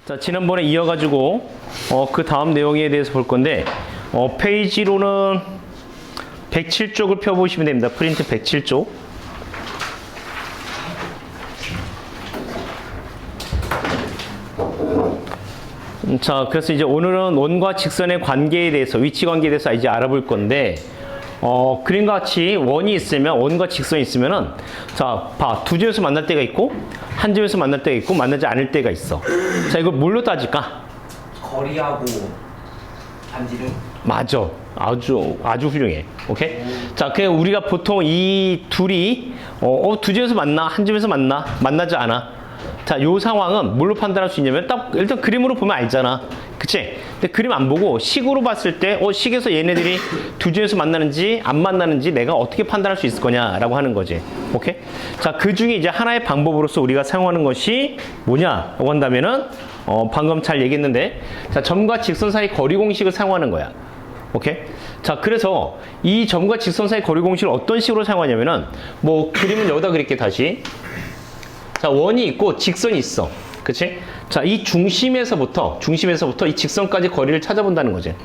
자, 지난번에 이어가지고 그 다음 내용에 대해서 볼 건데 페이지로는 107쪽을 펴보시면 됩니다. 프린트 107쪽. 자, 그래서 이제 오늘은 원과 직선의 관계에 대해서, 위치 관계에 대해서 이제 알아볼 건데, 그림과 같이 원이 있으면, 원과 직선이 있으면은, 자, 봐. 두 점에서 만날 때가 있고, 한 점에서 만날 때가 있고, 만나지 않을 때가 있어. 자, 이걸 뭘로 따질까? 거리하고 반지름. 맞아. 아주 훌륭해. 오케이? 자, 그냥 우리가 보통 이 둘이, 두 점에서 만나, 한 점에서 만나, 만나지 않아. 자, 요 상황은 뭘로 판단할 수 있냐면 딱 일단 그림으로 보면 알잖아. 그치? 근데 그림 안 보고 식으로 봤을 때 식에서 얘네들이 두 점에서 만나는지 안 만나는지 내가 어떻게 판단할 수 있을 거냐라고 하는 거지. 오케이? 자, 그 중에 이제 하나의 방법으로서 우리가 사용하는 것이 뭐냐라고 한다면은 방금 잘 얘기했는데, 자, 점과 직선 사이 거리 공식을 사용하는 거야. 오케이? 자, 그래서 이 점과 직선 사이 거리 공식을 어떤 식으로 사용하냐면은 뭐 그림을 여기다 그릴게 다시. 자, 원이 있고 직선이 있어. 그치? 자, 이 중심에서부터 이 직선까지 거리를 찾아본다는 거지.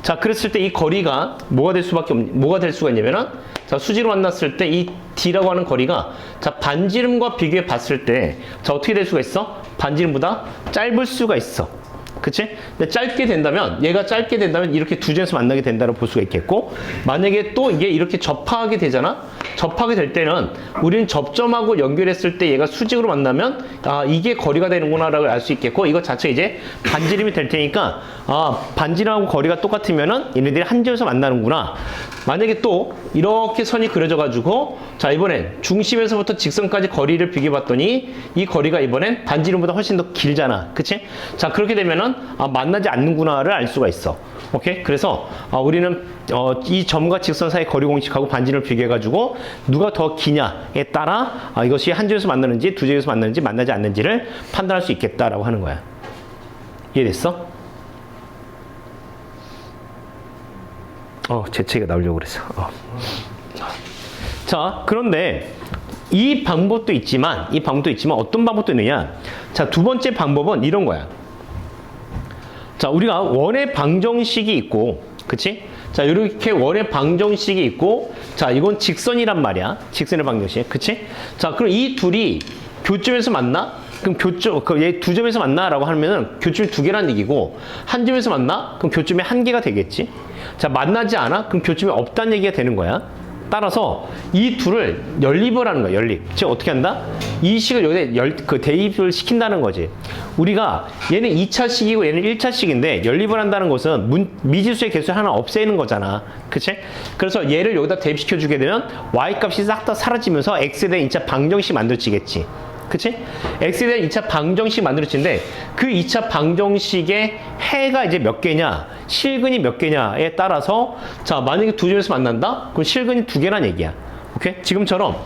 자, 그랬을 때 이 거리가 뭐가 될 수가 있냐면은, 자, 수직으로 만났을 때 이 D라고 하는 거리가, 자, 반지름과 비교해 봤을 때, 자, 어떻게 될 수가 있어? 반지름보다 짧을 수가 있어. 그치? 근데 얘가 짧게 된다면 이렇게 두 점에서 만나게 된다고 볼 수가 있겠고, 만약에 또 이게 이렇게 접하게 되잖아? 접하게 될 때는 우리는 접점하고 연결했을 때 얘가 수직으로 만나면 이게 거리가 되는구나 라고 알 수 있겠고, 이것 자체 이제 반지름이 될 테니까 반지름하고 거리가 똑같으면은 얘네들이 한 점에서 만나는구나. 만약에 또 이렇게 선이 그려져 가지고, 자, 이번엔 중심에서부터 직선까지 거리를 비교해 봤더니 이 거리가 이번엔 반지름보다 훨씬 더 길잖아. 그치? 자, 그렇게 되면은 만나지 않는구나를 알 수가 있어. 오케이? 그래서 우리는 이 점과 직선 사이 거리 공식하고 반지름을 비교해 가지고 누가 더 기냐에 따라 이것이 한 점에서 만나는지 두 점에서 만나는지 만나지 않는지를 판단할 수 있겠다라고 하는 거야. 이해됐어? 재채기가 나오려고 그랬어. 자, 그런데 이 방법도 있지만 어떤 방법도 있느냐? 자, 두 번째 방법은 이런 거야. 자, 우리가 원의 방정식이 있고, 그치? 자, 이렇게 원의 방정식이 있고, 자, 이건 직선이란 말이야. 직선의 방정식. 그치? 자, 그럼 이 둘이 교점에서 만나? 그럼 얘 두 점에서 만나라고 하면은 교점이 두 개란 얘기고, 한 점에서 만나? 그럼 교점이 한 개가 되겠지? 자, 만나지 않아? 그럼 교점이 없다는 얘기가 되는 거야. 따라서 이 둘을 연립을 하는 거야, 연립. 즉, 어떻게 한다? 이 식을 여기다 대입을 시킨다는 거지. 우리가 얘는 2차식이고 얘는 1차식인데 연립을 한다는 것은 미지수의 개수 하나 없애는 거잖아. 그치? 그래서 얘를 여기다 대입시켜 주게 되면 y값이 싹 다 사라지면서 x에 대한 2차 방정식이 만들어지겠지. 그치? x에 대한 2차 방정식이 만들어지는데 그 2차 방정식의 해가 이제 몇 개냐, 실근이 몇 개냐에 따라서, 자, 만약에 두 점에서 만난다? 그럼 실근이 두 개란 얘기야. 오케이? 지금처럼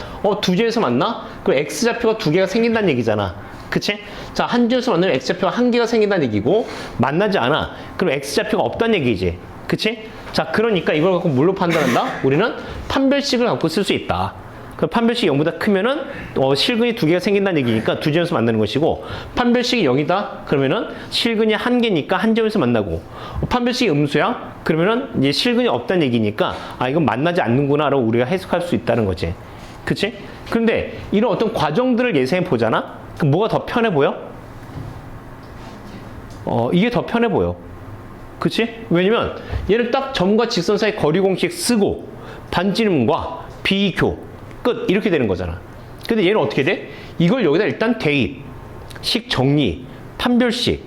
두 점에서 만나? 그럼 x좌표가 두 개가 생긴다는 얘기잖아. 그치? 자, 한 점에서 만나면 x좌표가 한 개가 생긴다는 얘기고, 만나지 않아? 그럼 x좌표가 없다는 얘기지. 그치? 자, 그러니까 이걸 갖고 뭘로 판단한다? 우리는 판별식을 갖고 쓸 수 있다. 그 판별식이 0보다 크면은 실근이 두 개가 생긴다는 얘기니까 두 점에서 만나는 것이고, 판별식이 0이다 그러면은 실근이 한 개니까 한 점에서 만나고, 판별식이 음수야 그러면은 이제 실근이 없다는 얘기니까 이건 만나지 않는구나라고 우리가 해석할 수 있다는 거지. 그치? 그런데 이런 어떤 과정들을 예상해 보잖아. 그럼 뭐가 더 편해 보여? 이게 더 편해 보여. 그치? 왜냐면 얘를 딱 점과 직선 사이 거리 공식 쓰고 반지름과 비교 끝, 이렇게 되는 거잖아. 근데 얘는 어떻게 돼? 이걸 여기다 일단 대입, 식 정리, 판별식,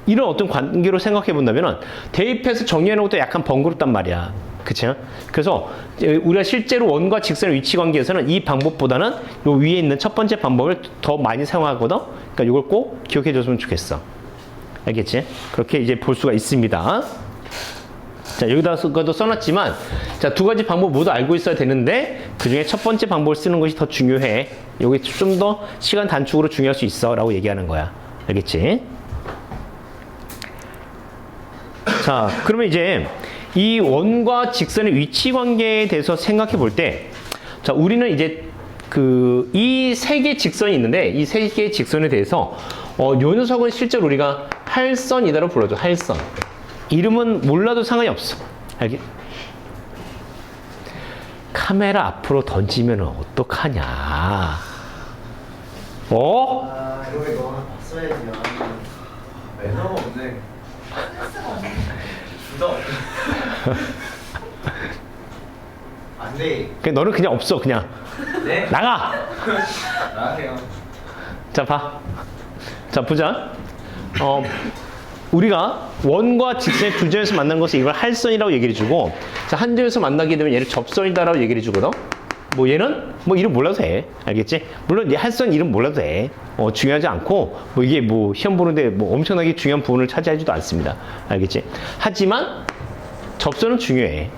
이런 어떤 관계로 생각해 본다면은 대입해서 정리하는 것도 약간 번거롭단 말이야. 그치? 그래서 우리가 실제로 원과 직선의 위치 관계에서는 이 방법보다는 요 위에 있는 첫 번째 방법을 더 많이 사용하거든. 그러니까 이걸 꼭 기억해 줬으면 좋겠어. 알겠지? 그렇게 이제 볼 수가 있습니다. 자, 여기다가도 써놨지만, 자, 두 가지 방법 모두 알고 있어야 되는데 그 중에 첫 번째 방법을 쓰는 것이 더 중요해. 여기 좀 더 시간 단축으로 중요할 수 있어 라고 얘기하는 거야. 알겠지? 자, 그러면 이제 이 원과 직선의 위치 관계에 대해서 생각해 볼 때, 자, 우리는 이제 이 세 개의 직선이 있는데 이 세 개의 직선에 대해서 요 녀석은 실제로 우리가 할선이다로 불러줘. 할선. 이름은 몰라도 상관이 없어. 알겠? 카메라 앞으로 던지면 어떡하냐. 아, 이거 너가 봤어야지. 매너가 없네. 주저. 안 돼. 그냥 너는 그냥 없어. 그냥 네? 나가. 나가세요. 자, 봐. 자, 보자. 우리가 원과 직선의 두 점에서 만난 것을 이걸 할선이라고 얘기를 해주고, 자, 한 점에서 만나게 되면 얘를 접선이다라고 얘기를 해주거든. 뭐 얘는 뭐 이름 몰라도 돼. 알겠지? 물론 얘 할선 이름 몰라도 돼. 중요하지 않고, 뭐 이게 뭐 시험 보는데 뭐 엄청나게 중요한 부분을 차지하지도 않습니다. 알겠지? 하지만 접선은 중요해.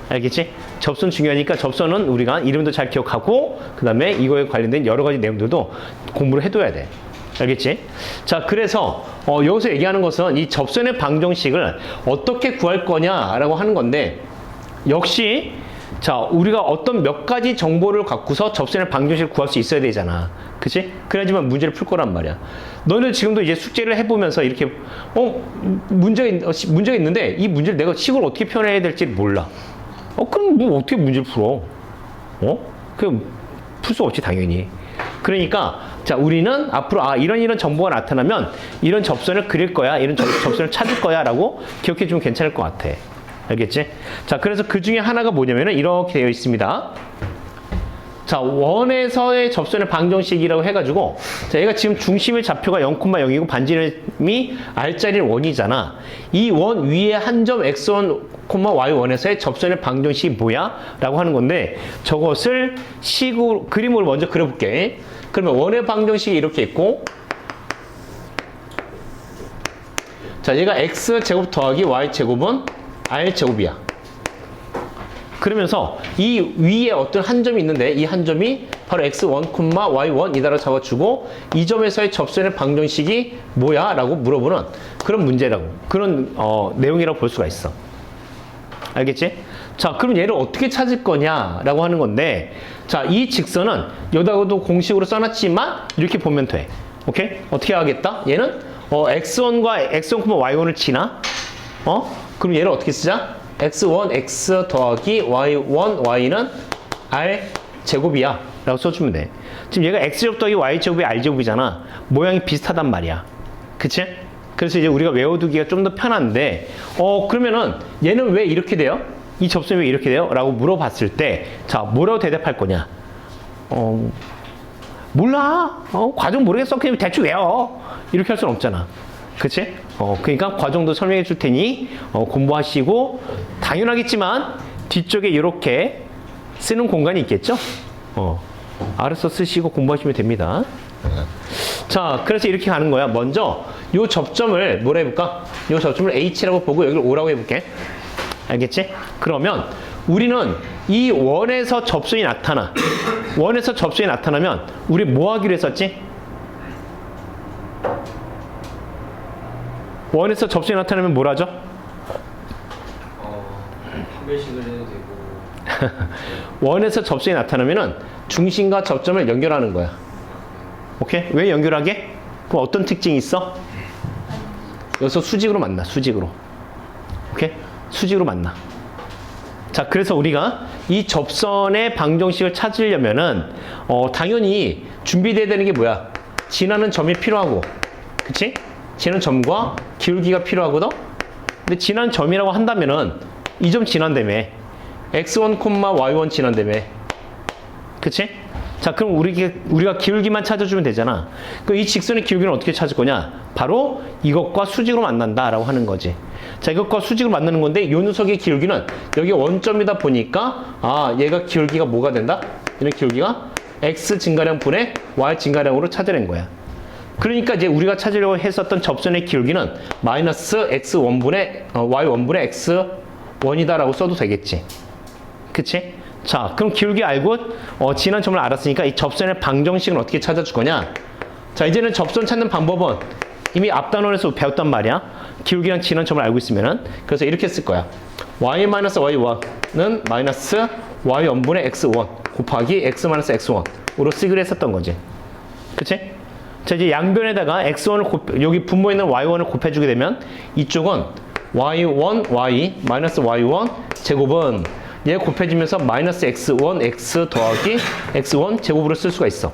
알겠지? 접선 중요하니까 접선은 우리가 이름도 잘 기억하고, 그 다음에 이거에 관련된 여러 가지 내용들도 공부를 해둬야 돼. 알겠지? 자, 그래서 여기서 얘기하는 것은 이 접선의 방정식을 어떻게 구할 거냐라고 하는 건데, 역시 자, 우리가 어떤 몇 가지 정보를 갖고서 접선의 방정식을 구할 수 있어야 되잖아. 그치? 그래야지만 문제를 풀 거란 말이야. 너는 지금도 이제 숙제를 해보면서 이렇게 문제가 있는데 이 문제를 내가 식을 어떻게 표현해야 될지 몰라. 그럼 뭐 어떻게 문제를 풀어? 그럼 풀 수 없지, 당연히. 그러니까 자, 우리는 앞으로 이런 정보가 나타나면 이런 접선을 그릴 거야, 이런 접선을 찾을 거야 라고 기억해 주면 괜찮을 것 같아. 알겠지? 자, 그래서 그 중에 하나가 뭐냐면은 이렇게 되어 있습니다. 자, 원에서의 접선의 방정식이라고 해가지고, 자, 얘가 지금 중심의 좌표가 0,0이고 반지름이 R자리는 1이잖아. 이 원 위에 한 점 x1, y1에서의 접선의 방정식이 뭐야? 라고 하는 건데, 저것을 그림으로 먼저 그려볼게. 그러면 원의 방정식이 이렇게 있고, 자, 얘가 x제곱 더하기 y제곱은 r제곱이야. 그러면서 이 위에 어떤 한 점이 있는데 이 한 점이 바로 x1, y1이다라고 잡아주고, 이 점에서의 접선의 방정식이 뭐야? 라고 물어보는 그런 문제라고, 그런 내용이라고 볼 수가 있어. 알겠지? 자, 그럼 얘를 어떻게 찾을 거냐? 라고 하는 건데, 자, 이 직선은 여기다가도 공식으로 써놨지만 이렇게 보면 돼. 오케이? 어떻게 하겠다? 얘는 x1과 x1, y1을 치나? 그럼 얘를 어떻게 쓰자? x1, x 더하기 y1, y는 r 제곱이야 라고 써주면 돼. 지금 얘가 x제곱 더하기 y제곱이 r제곱이잖아. 모양이 비슷하단 말이야. 그치? 그래서 이제 우리가 외워두기가 좀 더 편한데, 그러면은 얘는 왜 이렇게 돼요? 이 접선이 왜 이렇게 돼요? 라고 물어봤을 때, 자, 뭐라고 대답할 거냐? 몰라. 과정 모르겠어. 그냥 대충 외워. 이렇게 할 수는 없잖아. 그치? 그러니까 과정도 설명해 줄 테니 공부하시고, 당연하겠지만 뒤쪽에 이렇게 쓰는 공간이 있겠죠? 알아서 쓰시고 공부하시면 됩니다. 자, 그래서 이렇게 가는 거야. 먼저 요 접점을 뭐라 해볼까? 요 접점을 H라고 보고 여기를 O라고 해볼게. 알겠지? 그러면 우리는 이 원에서 접선이 나타나. 원에서 접선이 나타나면 우리 뭐 하기로 했었지? 원에서 접선이 나타나면 뭐라죠? 판별식을 해도 되고. 원에서 접선이 나타나면은 중심과 접점을 연결하는 거야. 오케이? 왜 연결하게? 그럼 어떤 특징이 있어? 여기서 수직으로 만나, 수직으로. 오케이? 수직으로 만나. 자, 그래서 우리가 이 접선의 방정식을 찾으려면은 당연히 준비돼야 되는 게 뭐야? 지나는 점이 필요하고, 그치? 지나는 점과 기울기가 필요하거든? 근데 지난 점이라고 한다면은 이 점 지난다며. x1, y1 지난다며. 그치? 자, 그럼 우리가 기울기만 찾아주면 되잖아. 그럼 이 직선의 기울기는 어떻게 찾을 거냐? 바로 이것과 수직으로 만난다라고 하는 거지. 자, 이것과 수직으로 만나는 건데 이 녀석의 기울기는 여기 원점이다 보니까 얘가 기울기가 뭐가 된다? 이런 기울기가 x 증가량 분의 y 증가량으로 찾아낸 거야. 그러니까 이제 우리가 찾으려고 했었던 접선의 기울기는 마이너스 x1분의 y1분의 x1이다라고 써도 되겠지. 그치? 자, 그럼 기울기 알고 지난 점을 알았으니까 이 접선의 방정식은 어떻게 찾아줄 거냐? 자, 이제는 접선 찾는 방법은 이미 앞 단원에서 배웠단 말이야. 기울기랑 지난 점을 알고 있으면은. 그래서 이렇게 쓸 거야. y-y1은 마이너스 y1분의 x1 곱하기 x-x1으로 쓰기로 했었던 거지. 그치? 자, 이제 양변에다가 x1을 여기 분모에 있는 y1을 곱해주게 되면 이쪽은 y1, y, 마이너스 y1 제곱은 얘 곱해지면서 마이너스 x1, x 더하기 x1 제곱으로 쓸 수가 있어.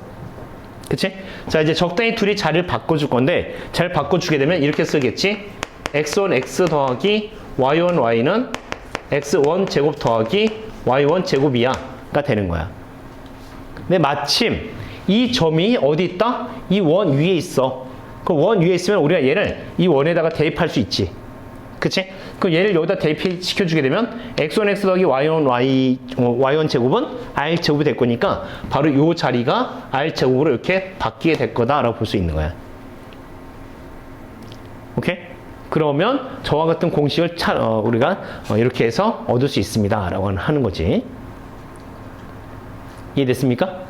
그치? 자, 이제 적당히 둘이 자리를 바꿔줄 건데, 잘 바꿔주게 되면 이렇게 쓰겠지? x1, x 더하기 y1, y는 x1 제곱 더하기 y1 제곱이야. 가 되는 거야. 근데 마침 이 점이 어디 있다? 이 원 위에 있어. 그 원 위에 있으면 우리가 얘를 이 원에다가 대입할 수 있지. 그치? 그럼 얘를 여기다 대입시켜주게 되면 x1, x 더하기 y1, y1 제곱은 r 제곱이 될 거니까 바로 이 자리가 r 제곱으로 이렇게 바뀌게 될 거다라고 볼 수 있는 거야. 오케이? 그러면 저와 같은 공식을 우리가 이렇게 해서 얻을 수 있습니다. 라고 하는 거지. 이해됐습니까?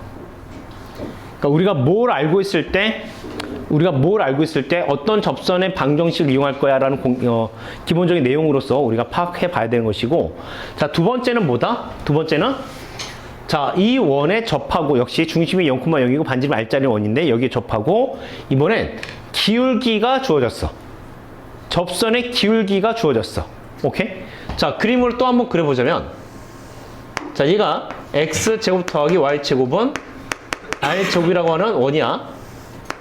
그러니까 우리가 뭘 알고 있을 때 어떤 접선의 방정식을 이용할 거야 라는 기본적인 내용으로서 우리가 파악해 봐야 되는 것이고, 자, 두 번째는 뭐다? 두 번째는 자, 이 원에 접하고, 역시 중심이 0,0이고 반지름 R자리 원인데 여기에 접하고, 이번엔 기울기가 주어졌어. 접선의 기울기가 주어졌어. 오케이? 자, 그림을 또 한번 그려보자면, 자, 얘가 x제곱 더하기 y제곱은 r제곱이라고 하는 원이야.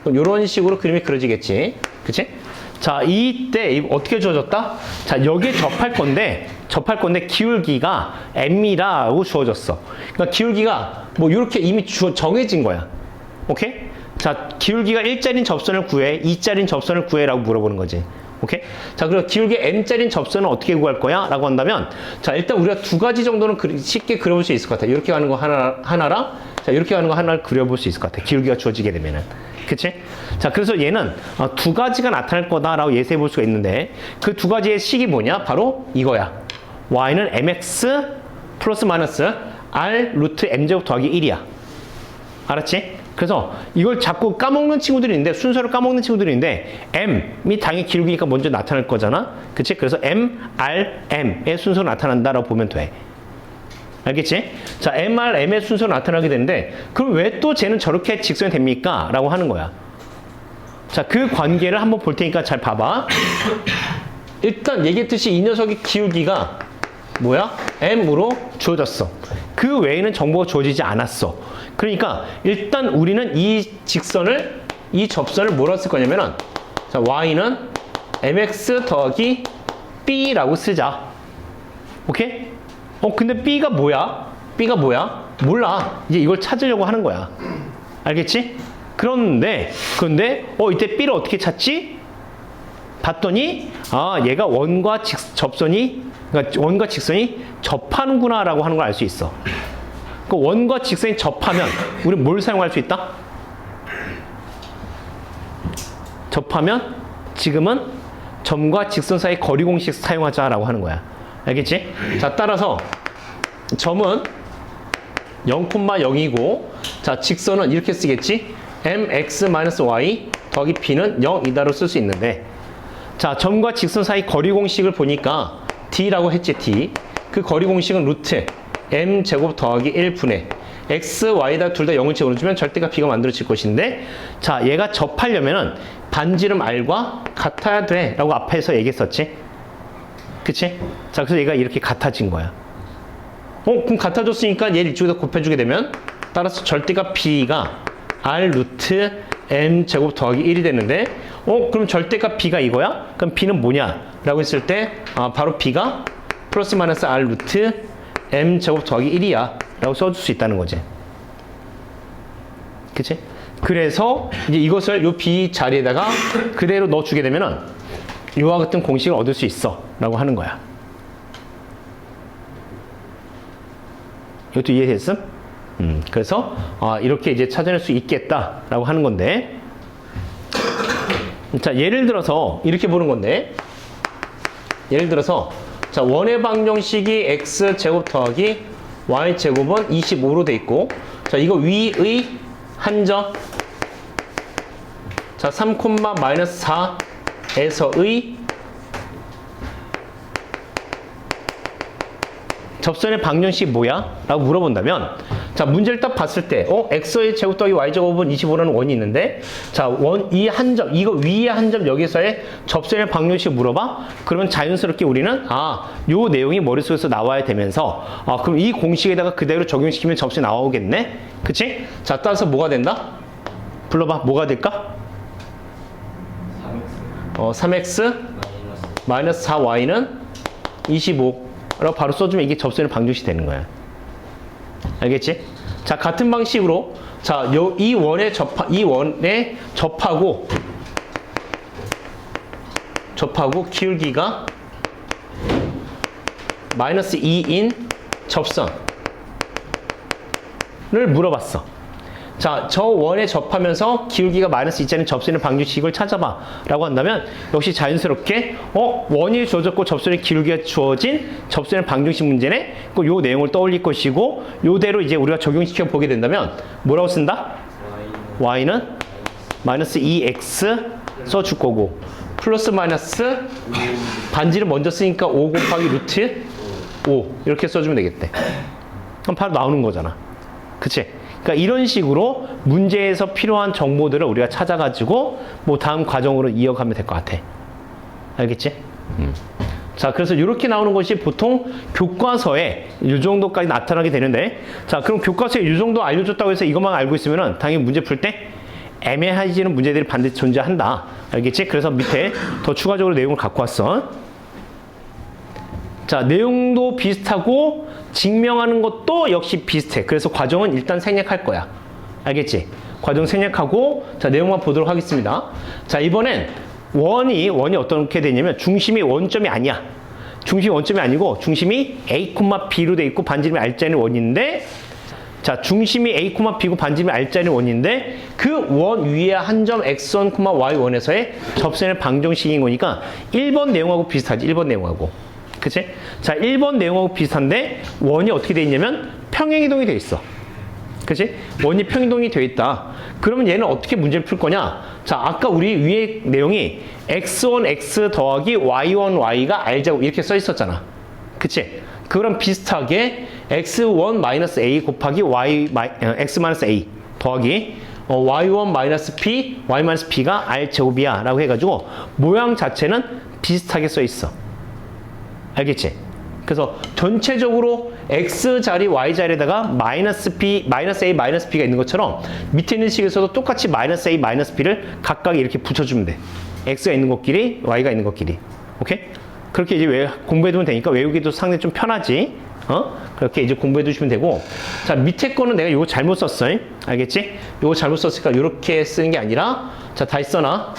이런 식으로 그림이 그려지겠지. 그치? 자, 이때 어떻게 주어졌다? 자, 여기에 접할 건데 기울기가 m이라고 주어졌어. 그러니까 기울기가 뭐 이렇게 이미 정해진 거야. 오케이? 자, 기울기가 1짜리인 접선을 구해, 2짜리인 접선을 구해라고 물어보는 거지. 오케이? 자, 그리고 기울기 m짜리인 접선은 어떻게 구할 거야? 라고 한다면, 자, 일단 우리가 두 가지 정도는 쉽게 그려볼 수 있을 것 같아. 이렇게 가는 거 하나랑, 자, 이렇게 가는 거 하나를 그려볼 수 있을 것 같아. 기울기가 주어지게 되면은. 그치? 자, 그래서 얘는 두 가지가 나타날 거다라고 예상해 볼 수가 있는데, 그 두 가지의 식이 뭐냐? 바로 이거야. y는 mx 플러스 마이너스 r 루트 m제곱 더하기 1이야. 알았지? 그래서 이걸 자꾸 까먹는 친구들이 있는데, 순서를 까먹는 친구들이 있는데, m이 당연히 기울기니까 먼저 나타날 거잖아. 그치? 그래서 m, r, m의 순서로 나타난다라고 보면 돼. 알겠지? 자, m, r, m의 순서로 나타나게 되는데, 그럼 왜 또 쟤는 저렇게 직선이 됩니까? 라고 하는 거야. 자, 그 관계를 한번 볼 테니까 잘 봐봐. 일단 얘기했듯이 이 녀석의 기울기가 뭐야? m으로 주어졌어. 그 외에는 정보가 주어지지 않았어. 그러니까 일단 우리는 이 접선을 뭐라 쓸 거냐면은, 자, y는 mx 더하기 b라고 쓰자. 오케이? 근데 b가 뭐야? b가 뭐야? 몰라. 이제 이걸 찾으려고 하는 거야. 알겠지? 그런데 이때 b를 어떻게 찾지? 봤더니 얘가 원과 직선이 접하는구나라고 하는 걸 알 수 있어. 그 원과 직선이 접하면 우리 뭘 사용할 수 있다? 접하면 지금은 점과 직선 사이 거리 공식 사용하자라고 하는 거야. 알겠지? 자, 따라서 점은 0,0이고, 자, 직선은 이렇게 쓰겠지? mx-y 더하기 b는 0이다로 쓸 수 있는데, 자, 점과 직선 사이 거리 공식을 보니까 d라고 했지, d. 그 거리 공식은 루트 m제곱 더하기 1분의 x, y다 둘 다 0을 집어넣으면 절대값 b가 만들어질 것인데, 자, 얘가 접하려면은 반지름 r과 같아야 돼 라고 앞에서 얘기했었지. 그치? 자, 그래서 얘가 이렇게 같아진 거야. 그럼 같아졌으니까 얘를 이쪽에다 곱해주게 되면, 따라서 절대값 b가 r 루트 m 제곱 더하기 1이 되는데, 그럼 절대값 b가 이거야? 그럼 b는 뭐냐? 라고 했을 때, 바로 b가 플러스 마이너스 r 루트 m 제곱 더하기 1이야 라고 써줄 수 있다는 거지. 그치? 그래서 이제 이것을 요 b 자리에다가 그대로 넣어주게 되면은 이와 같은 공식을 얻을 수 있어 라고 하는 거야. 이것도 이해됐음? 그래서 이렇게 이제 찾아낼 수 있겠다 라고 하는 건데, 자, 예를 들어서 이렇게 보는 건데, 예를 들어서 자, 원의 방정식이 x제곱 더하기 y제곱은 25로 돼 있고, 자, 이거 위의 한점, 자, 3,-4에서의 접선의 방정식이 뭐야? 라고 물어본다면, 자, 문제를 딱 봤을 때, x의 제곱 더하기 y 제곱은 25라는 원이 있는데, 자, 이 한 점, 이거 위에 한 점 여기서의 접선의 방정식 물어봐? 그러면 자연스럽게 우리는, 요 내용이 머릿속에서 나와야 되면서, 그럼 이 공식에다가 그대로 적용시키면 접선이 나오겠네? 그치? 자, 따라서 뭐가 된다? 불러봐. 뭐가 될까? 3x 마이너스 4y는 25라고 바로 써주면 이게 접선의 방정식이 되는 거야. 알겠지? 자, 같은 방식으로 자, 이 원에 접하고 기울기가 마이너스 2인 접선을 물어봤어. 자, 저 원에 접하면서 기울기가 마이너스 2짜리 접선의 방정식을 찾아봐 라고 한다면 역시 자연스럽게 원이 주어졌고 접선의 기울기가 주어진 접선의 방정식 문제네. 요 내용을 떠올릴 것이고 요대로 이제 우리가 적용시켜 보게 된다면 뭐라고 쓴다? y는 마이너스 2x 써줄 거고 플러스 마이너스 반지를 먼저 쓰니까 5 곱하기 루트 5 이렇게 써주면 되겠대. 그럼 바로 나오는 거잖아. 그치? 그러니까 이런 식으로 문제에서 필요한 정보들을 우리가 찾아가지고 뭐 다음 과정으로 이어가면 될 것 같아. 알겠지? 자, 그래서 이렇게 나오는 것이 보통 교과서에 이 정도까지 나타나게 되는데, 자, 그럼 교과서에 이 정도 알려줬다고 해서 이것만 알고 있으면은 당연히 문제 풀 때 애매해지는 문제들이 반드시 존재한다. 알겠지? 그래서 밑에 더 추가적으로 내용을 갖고 왔어. 자, 내용도 비슷하고 증명하는 것도 역시 비슷해. 그래서 과정은 일단 생략할 거야. 알겠지? 과정 생략하고 자, 내용만 보도록 하겠습니다. 자, 이번엔 원이 어떻게 되냐면 중심이 원점이 아니야. 중심이 원점이 아니고 중심이 A, B로 돼 있고 반지름이 R자인 원인데, 자, 중심이 A, B고 반지름이 R자인 원인데 그 원 위에 한 점 X1, Y1에서의 접선의 방정식인 거니까 1번 내용하고 비슷하지. 1번 내용하고. 그치? 자, 1번 내용하고 비슷한데 원이 어떻게 돼 있냐면 평행이동이 돼 있어. 그치? 원이 평행이동이 돼 있다. 그러면 얘는 어떻게 문제를 풀 거냐? 자, 아까 우리 위에 내용이 x1x 더하기 y1y가 r제곱 이렇게 써 있었잖아. 그치? 그거랑 비슷하게 x1-a 곱하기 x-a 더하기 y1-p, y-p가 r제곱이야 라고 해가지고 모양 자체는 비슷하게 써 있어. 알겠지? 그래서 전체적으로 x 자리, y 자리에다가 마이너스 b, 마이너스 a, 마이너스 b가 있는 것처럼 밑에 있는 식에서도 똑같이 마이너스 a, 마이너스 b를 각각 이렇게 붙여주면 돼. x가 있는 것끼리, y가 있는 것끼리. 오케이? 그렇게 이제 공부해두면 되니까 외우기도 상당히 좀 편하지. 그렇게 이제 공부해 두시면 되고. 자, 밑에 거는 내가 이거 잘못 썼어. 알겠지? 이거 잘못 썼으니까 이렇게 쓰는 게 아니라, 자, 다시 써놔.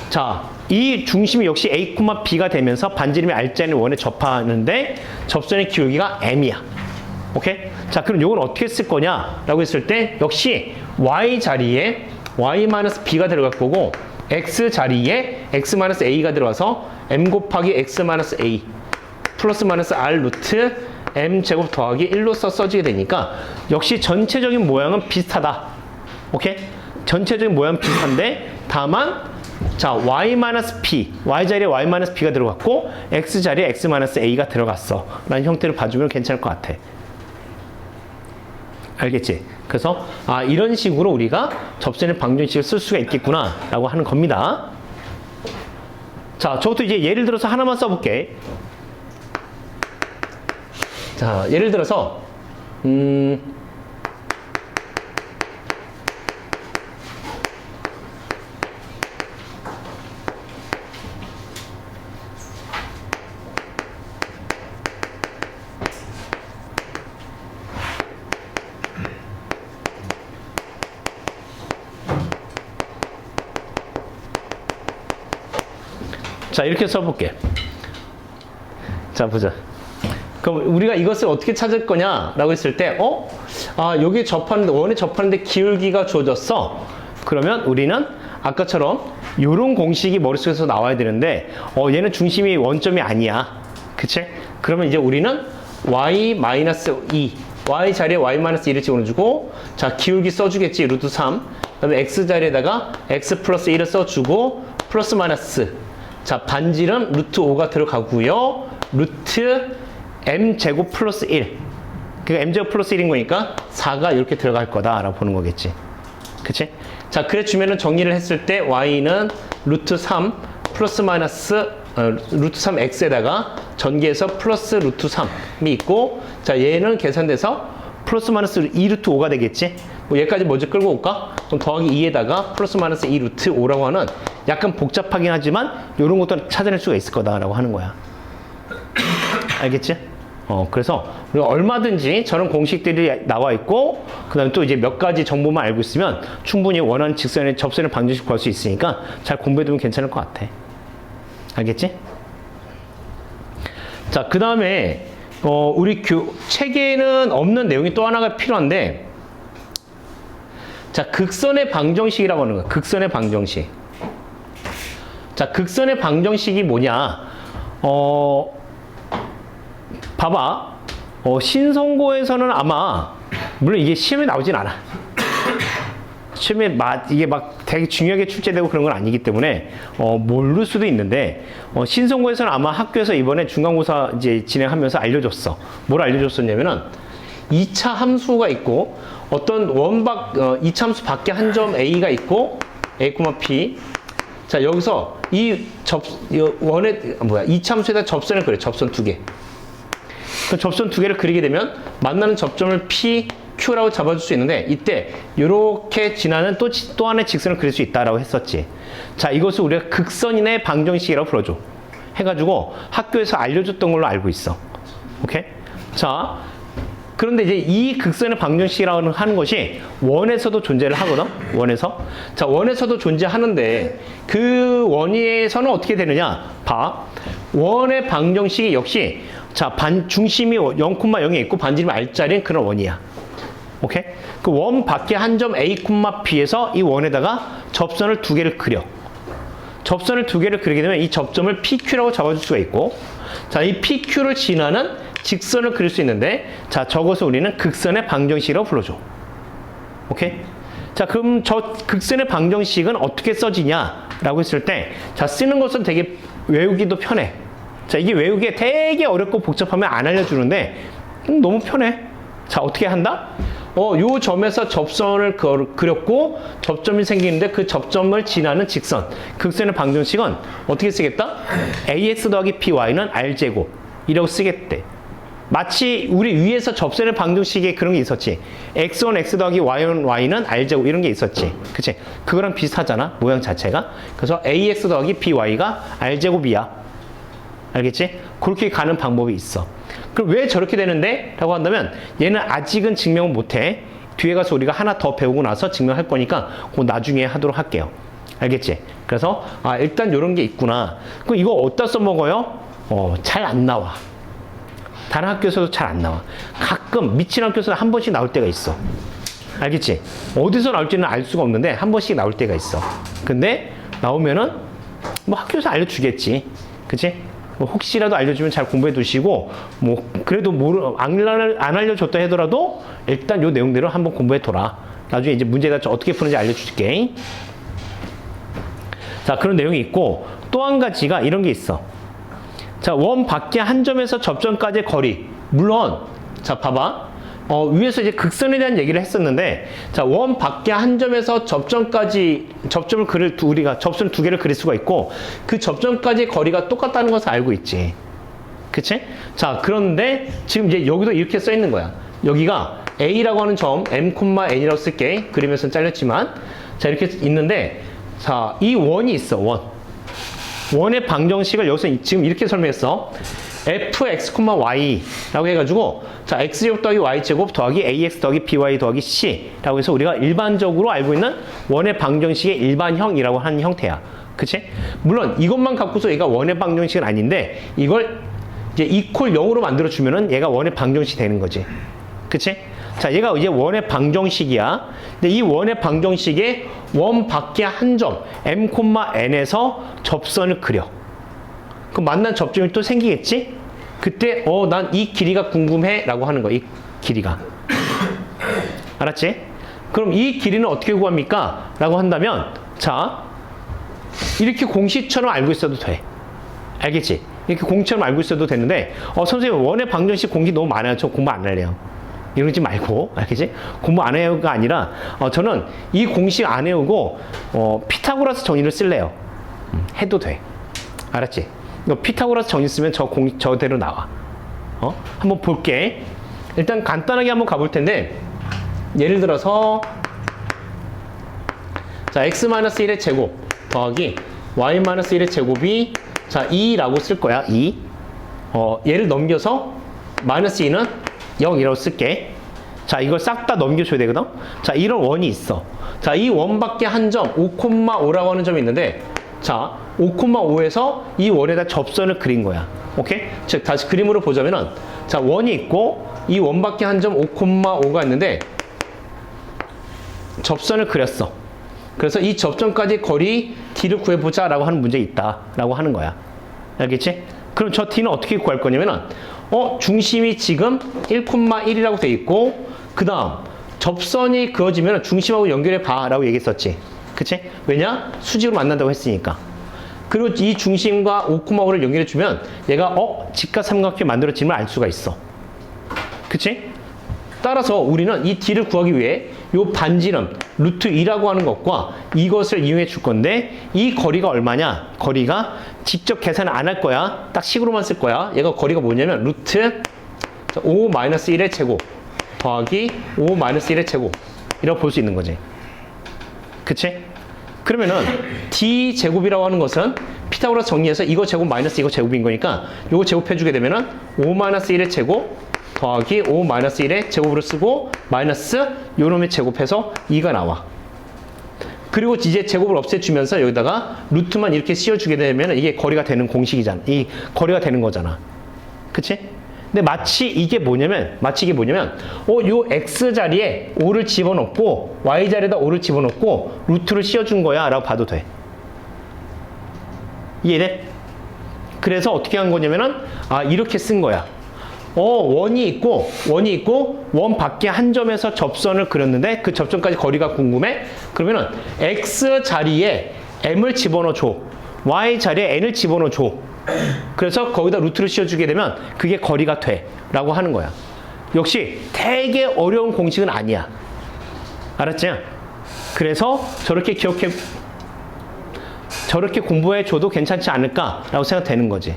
자, 이 중심이 역시 A, B가 되면서 반지름이 R자인 원에 접하는데 접선의 기울기가 M이야. 오케이? 자, 그럼 이건 어떻게 쓸 거냐? 라고 했을 때 역시 Y 자리에 Y-B가 들어갈 거고 X 자리에 X-A가 들어가서 M 곱하기 X-A 플러스 마이너스 R 루트 M 제곱 더하기 1로 써지게 되니까 역시 전체적인 모양은 비슷하다. 오케이? 전체적인 모양은 비슷한데 다만 자, y-p, y 자리에 y-p가 들어갔고 x 자리에 x-a가 들어갔어 라는 형태로 봐주면 괜찮을 것 같아. 알겠지? 그래서 이런 식으로 우리가 접선의 방정식을 쓸 수가 있겠구나 라고 하는 겁니다. 자, 저것도 이제 예를 들어서 하나만 써볼게. 자, 예를 들어서 자, 이렇게 써볼게. 자, 보자. 그럼 우리가 이것을 어떻게 찾을 거냐라고 했을 때, 여기 접하는데, 원에 접하는데 기울기가 주어졌어. 그러면 우리는 아까처럼 이런 공식이 머릿속에서 나와야 되는데, 얘는 중심이 원점이 아니야. 그치? 그러면 이제 우리는 y-2, y 자리에 y-2를 집어넣어주고, 자, 기울기 써주겠지, 루트 3. 그 다음에 x 자리에다가 x 플러스 1을 써주고, 플러스 마이너스. 자, 반지름 루트 5가 들어가고요. 루트 m 제곱 플러스 1. 그러니까 m제곱 플러스 1인 거니까 4가 이렇게 들어갈 거다라고 보는 거겠지. 그치? 자, 그래 주면은 정리를 했을 때 y는 루트 3 플러스 마이너스 루트 3x에다가 전개해서 플러스 루트 3이 있고, 자, 얘는 계산돼서 플러스 마이너스 2 루트 5가 되겠지? 뭐 얘까지 먼저 끌고 올까? 그럼 더하기 2에다가 플러스 마이너스 2 루트 5라고 하는 약간 복잡하긴 하지만 이런 것도 찾아낼 수가 있을 거다라고 하는 거야. 알겠지? 그래서 우리가 얼마든지 저런 공식들이 나와 있고, 그 다음에 또 이제 몇 가지 정보만 알고 있으면 충분히 원하는 직선의 접선의 방정식 구할 수 있으니까 잘 공부해두면 괜찮을 것 같아. 알겠지? 자, 그 다음에 우리 책에는 없는 내용이 또 하나가 필요한데, 자, 극선의 방정식이라고 하는 거야. 극선의 방정식. 자, 극선의 방정식이 뭐냐? 봐봐. 신성고에서는 아마, 물론 이게 시험에 나오진 않아. 시험에 이게 막 되게 중요하게 출제되고 그런 건 아니기 때문에 모를 수도 있는데, 신성고에서는 아마 학교에서 이번에 중간고사 이제 진행하면서 알려줬어. 뭘 알려줬었냐면은 2차 함수가 있고 어떤 이차 함수 밖에 한 점 a가 있고 a, p. 자, 여기서 이 이차 함수에다 접선을 그려. 접선 두 개. 그 접선 두 개를 그리게 되면 만나는 접점을 P, Q라고 잡아줄 수 있는데, 이때 이렇게 지나는 또 하나의 직선을 그릴 수 있다라고 했었지. 자, 이것을 우리가 극선인의 방정식이라고 불러줘. 해가지고 학교에서 알려줬던 걸로 알고 있어. 오케이? 자, 그런데 이제 이 극선의 방정식이라고 하는 것이 원에서도 존재를 하거든. 원에서. 자, 원에서도 존재하는데 그 원에서는 어떻게 되느냐? 봐. 원의 방정식이 역시, 자, 중심이 0,0에 있고 반지름이 R자리인 그런 원이야. 오케이? 그 원 밖에 한 점 A, B에서 이 원에다가 접선을 두 개를 그려. 접선을 두 개를 그리게 되면 이 접점을 PQ라고 잡아줄 수가 있고, 자, 이 PQ를 지나는 직선을 그릴 수 있는데, 자, 저것을 우리는 극선의 방정식이라고 불러줘. 오케이? 자, 그럼 저 극선의 방정식은 어떻게 써지냐라고 했을 때, 자, 쓰는 것은 되게 외우기도 편해. 자, 이게 외우기에 되게 어렵고 복잡하면 안 알려주는데 너무 편해. 자, 어떻게 한다? 요 점에서 접선을 그렸고 접점이 생기는데 그 접점을 지나는 직선, 극선의 방정식은 어떻게 쓰겠다? ax 더하기 by는 r제곱 이라고 쓰겠대. 마치 우리 위에서 접선의 방정식에 그런 게 있었지. x1 x 더하기 y1 y는 r제곱 이런 게 있었지. 그치? 그거랑 비슷하잖아, 모양 자체가. 그래서 ax 더하기 by가 r제곱이야. 알겠지? 그렇게 가는 방법이 있어. 그럼 왜 저렇게 되는데? 라고 한다면 얘는 아직은 증명을 못해. 뒤에 가서 우리가 하나 더 배우고 나서 증명할 거니까 그거 나중에 하도록 할게요. 알겠지? 그래서 일단 이런 게 있구나. 그럼 이거 어디다 써먹어요? 잘 안 나와. 다른 학교에서도 잘 안 나와. 가끔 미친 학교에서 한 번씩 나올 때가 있어. 알겠지? 어디서 나올지는 알 수가 없는데 한 번씩 나올 때가 있어. 근데 나오면은 뭐 학교에서 알려주겠지. 그치? 뭐 혹시라도 알려주면 잘 공부해 두시고, 뭐 그래도 안 알려줬다 하더라도 일단 요 내용대로 한번 공부해 둬라. 나중에 이제 문제가 어떻게 푸는지 알려줄게. 자, 그런 내용이 있고, 또 한 가지가 이런 게 있어. 자, 원 밖에 한 점에서 접점까지의 거리. 물론, 자, 봐봐. 위에서 이제 극선에 대한 얘기를 했었는데, 자, 원 밖에 한 점에서 우리가 접선 두 개를 그릴 수가 있고, 그 접점까지의 거리가 똑같다는 것을 알고 있지. 그치? 자, 그런데 지금 이제 여기도 이렇게 써 있는 거야. 여기가 A라고 하는 점, M,N이라고 쓸게. 그리면서 잘렸지만. 자, 이렇게 있는데, 자, 이 원이 있어, 원. 원의 방정식을 여기서 지금 이렇게 설명했어. fx, y라고 해가지고, 자, x제곱 더하기 y제곱 더하기 ax 더하기 by 더하기 c라고 해서 우리가 일반적으로 알고 있는 원의 방정식의 일반형이라고 하는 형태야. 그치? 물론 이것만 갖고서 얘가 원의 방정식은 아닌데, 이걸 이제 이퀄 0으로 만들어주면은 얘가 원의 방정식이 되는 거지. 그치? 자, 얘가 이제 원의 방정식이야. 근데 이 원의 방정식에 원 밖에 한 점, m,n에서 접선을 그려. 그럼 만난 접점이 또 생기겠지? 그때 난 이 길이가 궁금해 라고 하는 거야. 이 길이가. 알았지? 그럼 이 길이는 어떻게 구합니까? 라고 한다면, 자, 이렇게 공식처럼 알고 있어도 돼. 알겠지? 이렇게 공식처럼 알고 있어도 되는데, 선생님 원의 방정식 공식 너무 많아요. 저 공부 안 할래요. 이러지 말고, 알겠지? 공부 안 해요가 아니라, 저는 이 공식 안 해오고, 피타고라스 정의를 쓸래요. 해도 돼. 알았지? 이거 피타고라스 정의 쓰면 저대로 나와. 한번 볼게. 일단 간단하게 한번 가볼 텐데, 예를 들어서, 자, x-1의 제곱 더하기 y-1의 제곱이, 자, 2라고 쓸 거야, 2. 얘를 넘겨서, 마이너스 2는 0이라고 쓸게. 자, 이걸 싹 다 넘겨줘야 되거든? 자, 이런 원이 있어. 자, 이 원밖에 한 점, 5,5라고 하는 점이 있는데, 자, 5,5에서 이 원에다 접선을 그린 거야. 오케이? 즉, 다시 그림으로 보자면은, 자, 원이 있고, 이 원밖에 한 점 5,5가 있는데, 접선을 그렸어. 그래서 이 접점까지 거리 D를 구해보자 라고 하는 문제 있다 라고 하는 거야. 알겠지? 그럼 저 D는 어떻게 구할 거냐면은, 중심이 지금 1,1이라고 돼 있고, 그 다음 접선이 그어지면 중심하고 연결해 봐 라고 얘기했었지. 그치? 왜냐? 수직으로 만난다고 했으니까. 그리고 이 중심과 5,5를 연결해 주면 얘가 직각삼각형이 만들어짐을 알 수가 있어. 그치? 따라서 우리는 이 D를 구하기 위해 요 반지름 루트 2라고 하는 것과 이것을 이용해 줄 건데, 이 거리가 얼마냐? 거리가 직접 계산을 안 할 거야. 딱 식으로만 쓸 거야. 얘가 거리가 뭐냐면 루트 5-1의 제곱 더하기 5-1의 제곱 이라고 볼 수 있는 거지. 그치? 그러면은 D 제곱이라고 하는 것은 피타고라스 정리해서 이거 제곱 마이너스 이거 제곱인 거니까 요거 제곱해주게 되면은 5-1의 제곱 더하기 5-1의 제곱으로 쓰고 마이너스 요 놈의 제곱해서 2가 나와. 그리고 이제 제곱을 없애주면서 여기다가 루트만 이렇게 씌워주게 되면 이게 거리가 되는 공식이잖아. 이 거리가 되는 거잖아. 그치? 근데 마치 이게 뭐냐면, 요 x 자리에 5를 집어넣고 y 자리에다 5를 집어넣고 루트를 씌워준 거야 라고 봐도 돼. 이해돼? 그래서 어떻게 한 거냐면은, 이렇게 쓴 거야. 원이 있고 원 밖에 한 점에서 접선을 그렸는데 그 접점까지 거리가 궁금해? 그러면은 x 자리에 m을 집어넣어 줘. y 자리에 n을 집어넣어 줘. 그래서 거기다 루트를 씌워주게 되면 그게 거리가 돼 라고 하는 거야. 역시 되게 어려운 공식은 아니야. 알았지? 그래서 저렇게 공부해 줘도 괜찮지 않을까 라고 생각되는 거지.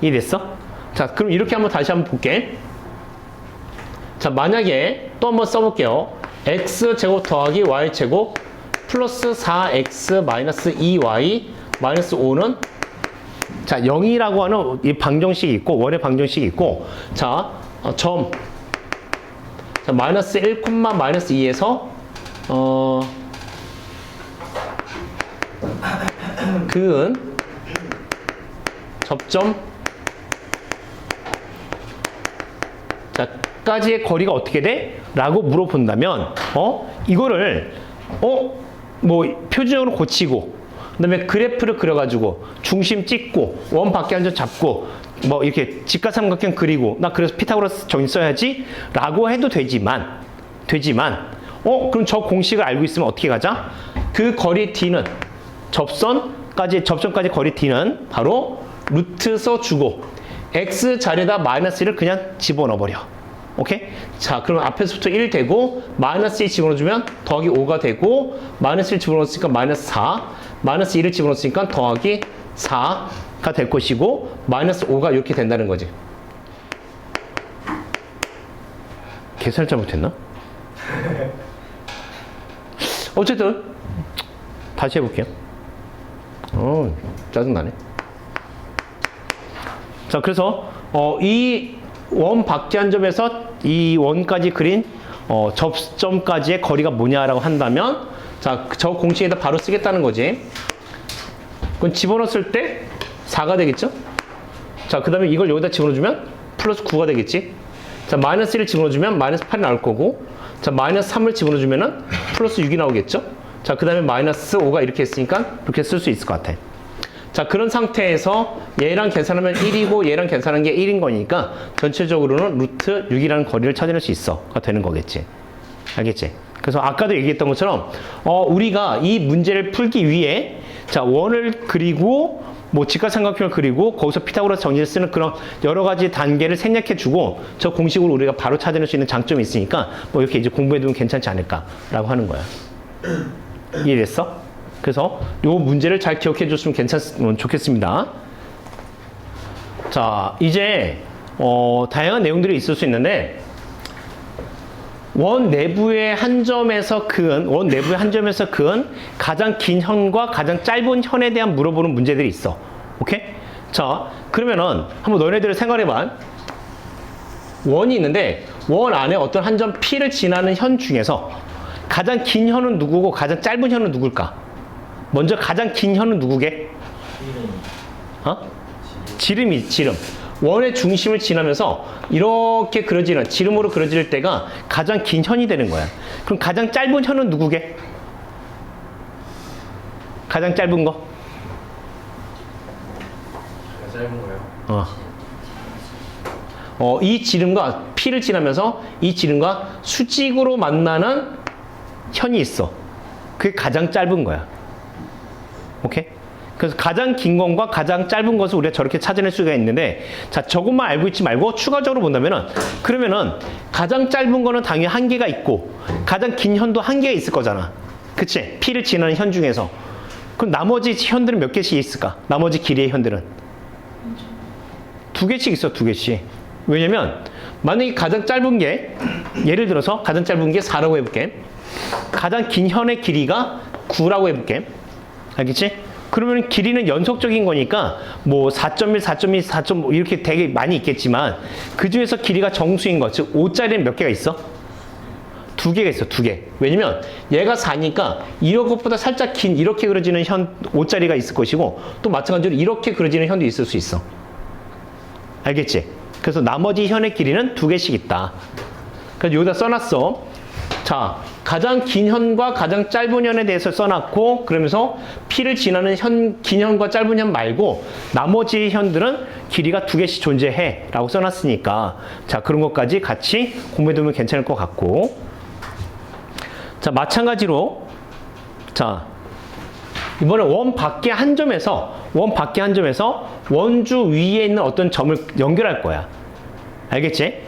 이해됐어? 자, 그럼 이렇게 다시 한번 볼게. 자, 만약에 또 한번 써볼게요. x제곱 더하기 y제곱 플러스 4x 마이너스 2y 마이너스 5는, 자, 0이라고 하는 이 방정식이 있고, 원의 방정식이 있고, 자, 자, 마이너스 1, 마이너스 2에서, 그은 접점, 자, 까지의 거리가 어떻게 돼? 라고 물어본다면, 이거를, 뭐, 표준형으로 고치고, 그 다음에 그래프를 그려가지고, 중심 찍고, 원 밖에 한 점 잡고, 뭐, 이렇게 직각삼각형 그리고, 나 그래서 피타고라스 정의 써야지? 라고 해도 되지만, 그럼 저 공식을 알고 있으면 어떻게 가자? 그 거리 D는, 접점까지 거리 D는 바로 루트 써주고, x 자리에다 마이너스 1을 그냥 집어넣어버려. 오케이? 자, 그러면 앞에서부터 1 되고, 마이너스 2 집어넣어주면 더하기 5가 되고, 마이너스 1 집어넣었으니까 마이너스 4, 마이너스 2를 집어넣었으니까 더하기 4가 될 것이고, 마이너스 5가 이렇게 된다는 거지. 계산을 잘못했나? 어쨌든 다시 해볼게요. 짜증나네. 자, 그래서 이 원 밖에 한 점에서 이 원까지 그린 접점까지의 거리가 뭐냐라고 한다면, 자, 저 공식에다 바로 쓰겠다는 거지. 그럼 집어넣었을 때 4가 되겠죠? 자, 그 다음에 이걸 여기다 집어넣어주면 플러스 9가 되겠지? 자, 마이너스 1을 집어넣어주면 마이너스 8이 나올 거고, 자, 마이너스 3을 집어넣어주면 플러스 6이 나오겠죠? 자, 그 다음에 마이너스 5가 이렇게 있으니까 이렇게 쓸 수 있을 것 같아. 자, 그런 상태에서 얘랑 계산하면 1이고 얘랑 계산한 게 1인 거니까 전체적으로는 루트 6이라는 거리를 찾아낼 수 있어가 되는 거겠지. 알겠지? 그래서 아까도 얘기했던 것처럼 우리가 이 문제를 풀기 위해, 자, 원을 그리고 뭐 직각삼각형을 그리고 거기서 피타고라스 정리를 쓰는 그런 여러 가지 단계를 생략해주고 저 공식으로 우리가 바로 찾아낼 수 있는 장점이 있으니까 뭐 이렇게 이제 공부해두면 괜찮지 않을까라고 하는 거야. 이해됐어? 그래서 요 문제를 잘 기억해줬으면 좋겠습니다. 자, 이제 다양한 내용들이 있을 수 있는데 원 내부의 한 점에서 그은 가장 긴 현과 가장 짧은 현에 대한 물어보는 문제들이 있어. 오케이? 자, 그러면은 한번 너네들 생각해봐. 원이 있는데 원 안에 어떤 한 점 P를 지나는 현 중에서 가장 긴 현은 누구고 가장 짧은 현은 누굴까? 먼저 가장 긴 현은 누구게? 지름. 원의 중심을 지나면서 이렇게 그려지는 지름으로 그려질 때가 가장 긴 현이 되는 거야. 그럼 가장 짧은 현은 누구게? 가장 짧은 거? 짧은 거요? 이 지름과 P를 지나면서 이 지름과 수직으로 만나는 현이 있어. 그게 가장 짧은 거야. 오케이? 그래서 가장 긴 건과 가장 짧은 것을 우리가 저렇게 찾아낼 수가 있는데, 자, 저것만 알고 있지 말고 추가적으로 본다면은, 그러면은 가장 짧은 거는 당연히 한계가 있고 가장 긴 현도 한계가 있을 거잖아. 그치? P를 지나는 현 중에서. 그럼 나머지 현들은 몇 개씩 있을까? 나머지 길이의 현들은 2개씩 있어. 2개씩. 왜냐면 만약에 가장 짧은 게, 예를 들어서 가장 짧은 게 4라고 해볼게. 가장 긴 현의 길이가 9라고 해볼게. 알겠지? 그러면 길이는 연속적인 거니까 뭐 4.1, 4.2, 4.5 이렇게 되게 많이 있겠지만 그 중에서 길이가 정수인 것, 즉 5짜리는 몇 개가 있어? 2개가 있어. 2개. 왜냐면 얘가 4니까 이런 것보다 살짝 긴 이렇게 그려지는 현 5짜리가 있을 것이고, 또 마찬가지로 이렇게 그려지는 현도 있을 수 있어. 알겠지? 그래서 나머지 현의 길이는 2개씩 있다. 그래서 여기다 써놨어. 자, 가장 긴 현과 가장 짧은 현에 대해서 써놨고, 그러면서 P를 지나는 긴 현과 짧은 현 말고 나머지 현들은 길이가 2개씩 존재해 라고 써놨으니까, 자, 그런 것까지 같이 공부해두면 괜찮을 것 같고, 자, 마찬가지로, 자, 이번에 원 밖의 한 점에서 원주 위에 있는 어떤 점을 연결할 거야. 알겠지?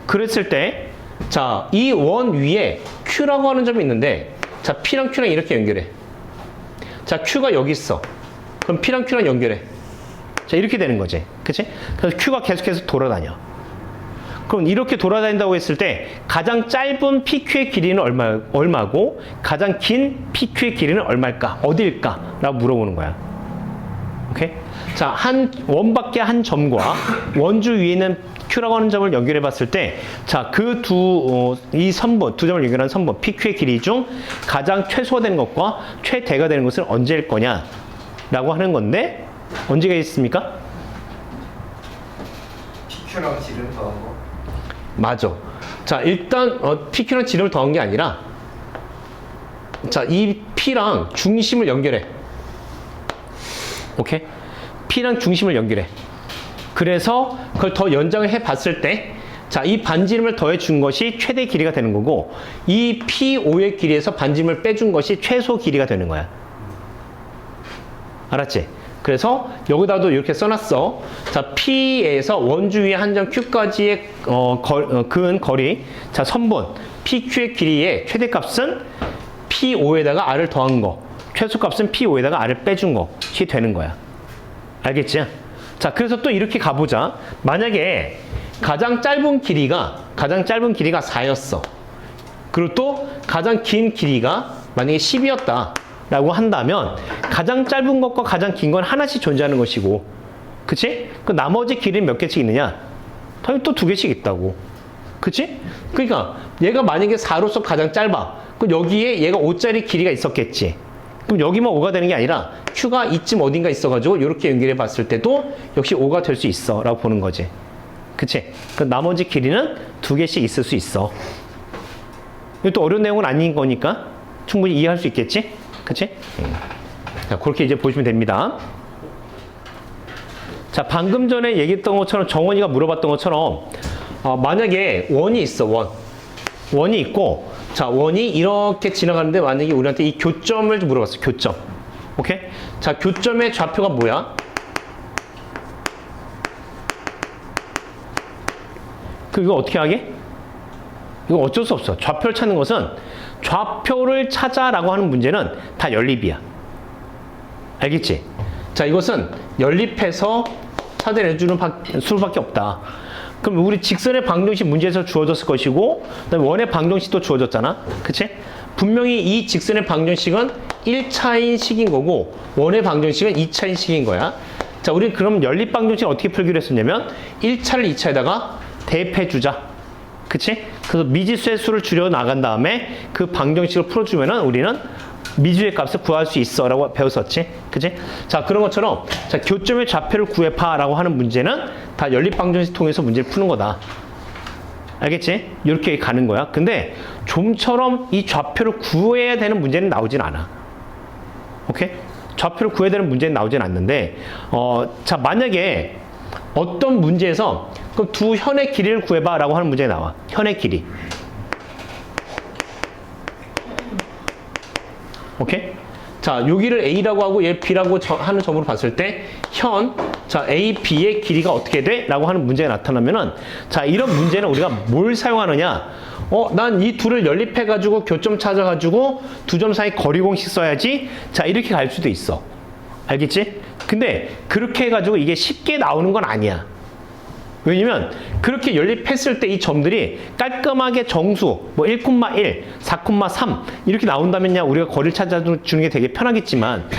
그랬을 때, 자, 이 원 위에 Q라고 하는 점이 있는데, 자, P랑 Q랑 이렇게 연결해. 자, Q가 여기 있어. 그럼 P랑 Q랑 연결해. 자, 이렇게 되는 거지. 그치? 그래서 Q가 계속해서 돌아다녀. 그럼 이렇게 돌아다닌다고 했을 때 가장 짧은 PQ의 길이는 얼마고 가장 긴 PQ의 길이는 얼마일까? 어디일까? 라고 물어보는 거야. 오케이? 자, 원밖에 한 점과 원주 위에 있는 Q라고 하는 점을 연결해 봤을 때, 자, 이 선분, 두 점을 연결한 선분, PQ의 길이 중 가장 최소화되는 것과 최대가 되는 것은 언제일 거냐? 라고 하는 건데, 언제가 있습니까? PQ랑 지름 더한 거? 맞아. 자, 일단, PQ랑 지름을 더한 게 아니라, 자, 이 P랑 중심을 연결해. 오케이? P랑 중심을 연결해. 그래서 그걸 더 연장을 해 봤을 때, 자, 이 반지름을 더해 준 것이 최대 길이가 되는 거고, 이 P5의 길이에서 반지름을 빼준 것이 최소 길이가 되는 거야. 알았지? 그래서 여기다도 이렇게 써놨어. 자, P에서 원주 위에 한 점 Q까지의 그은 거리, 자, 선분 PQ의 길이의 최대값은 P5에다가 R을 더한 거, 최소값은 P5에다가 R을 빼준 것이 되는 거야. 알겠지? 자, 그래서 또 이렇게 가보자. 만약에 가장 짧은 길이가 4였어. 그리고 또 가장 긴 길이가 만약에 10이었다 라고 한다면 가장 짧은 것과 가장 긴 건 하나씩 존재하는 것이고, 그치? 그 나머지 길이는 몇 개씩 있느냐? 당연히 또 2개씩 있다고. 그치? 그러니까 얘가 만약에 4로서 가장 짧아. 그럼 여기에 얘가 5짜리 길이가 있었겠지. 그럼 여기만 5가 되는 게 아니라 Q가 이쯤 어딘가 있어가지고 이렇게 연결해 봤을 때도 역시 5가 될 수 있어 라고 보는 거지. 그치? 그 나머지 길이는 2개씩 있을 수 있어. 이것도 어려운 내용은 아닌 거니까 충분히 이해할 수 있겠지? 그치? 자, 그렇게 이제 보시면 됩니다. 자, 방금 전에 얘기했던 것처럼, 정원이가 물어봤던 것처럼, 만약에 원이 있어, 원이 있고, 자, 원이 이렇게 지나가는데 만약에 우리한테 이 교점을 물어봤어, 교점. 오케이? 자, 교점의 좌표가 뭐야? 그 이거 어떻게 하게? 이거 어쩔 수 없어. 좌표를 찾는 것은 좌표를 찾아라고 하는 문제는 다 연립이야. 알겠지? 자, 이것은 연립해서 찾아내주는 수밖에 없다. 그럼 우리 직선의 방정식 문제에서 주어졌을 것이고, 그다음에 원의 방정식도 주어졌잖아. 그치? 분명히 이 직선의 방정식은 1차인 식인 거고, 원의 방정식은 2차인 식인 거야. 자, 우리 그럼 연립 방정식을 어떻게 풀기로 했었냐면, 1차를 2차에다가 대입해주자. 그치? 그래서 미지수의 수를 줄여 나간 다음에 그 방정식을 풀어주면은 우리는 미지수의 값을 구할 수 있어 라고 배웠었지. 그치? 자, 그런 것처럼 자, 교점의 좌표를 구해봐 라고 하는 문제는 다 연립 방정식 통해서 문제를 푸는 거다. 알겠지? 이렇게 가는 거야. 근데 좀처럼 이 좌표를 구해야 되는 문제는 나오진 않아. 오케이? 좌표를 구해야 되는 문제는 나오진 않는데 자, 만약에 어떤 문제에서 그럼 두 현의 길이를 구해봐 라고 하는 문제가 나와. 현의 길이. 오케이? 자, 여기를 A라고 하고 얘 B라고 하는 점으로 봤을 때 자, A, B의 길이가 어떻게 돼? 라고 하는 문제가 나타나면은 자, 이런 문제는 우리가 뭘 사용하느냐? 난 이 둘을 연립해가지고 교점 찾아가지고 두 점 사이 거리 공식 써야지. 자, 이렇게 갈 수도 있어. 알겠지? 근데 그렇게 해가지고 이게 쉽게 나오는 건 아니야. 왜냐면 그렇게 연립했을 때 이 점들이 깔끔하게 정수 뭐 1,1, 4,3 이렇게 나온다면야 우리가 거리를 찾아주는 게 되게 편하겠지만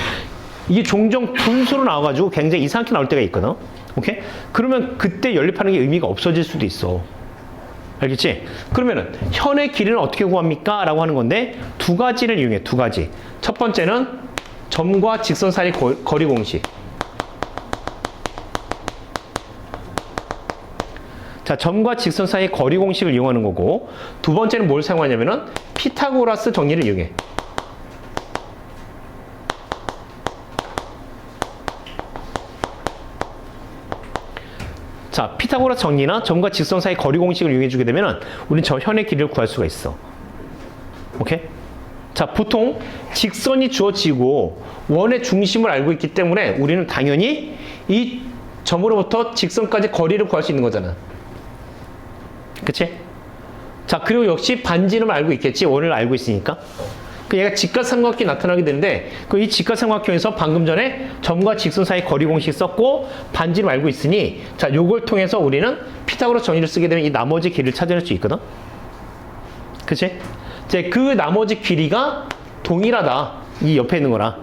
이게 종종 분수로 나와가지고 굉장히 이상하게 나올 때가 있거든. 오케이? 그러면 그때 연립하는 게 의미가 없어질 수도 있어. 알겠지? 그러면은 현의 길이는 어떻게 구합니까? 라고 하는 건데 두 가지를 이용해. 두 가지. 첫 번째는 점과 직선 사이 거리 공식. 자, 점과 직선 사이의 거리 공식을 이용하는 거고, 두 번째는 뭘 사용하냐면은 피타고라스 정리를 이용해. 자, 피타고라스 정리나 점과 직선 사이의 거리 공식을 이용해 주게 되면은 우리는 저 현의 길이를 구할 수가 있어. 오케이? 자, 보통 직선이 주어지고 원의 중심을 알고 있기 때문에 우리는 당연히 이 점으로부터 직선까지 거리를 구할 수 있는 거잖아. 그치? 자, 그리고 역시 반지름을 알고 있겠지. 원을 알고 있으니까. 그 얘가 직각삼각형이 나타나게 되는데 이 직각삼각형에서 방금 전에 점과 직선 사이 거리 공식 썼고 반지름 알고 있으니 자, 요걸 통해서 우리는 피타고라스 정리를 쓰게 되면 이 나머지 길이를 찾아낼 수 있거든. 그치? 이제 그 나머지 길이가 동일하다. 이 옆에 있는 거랑.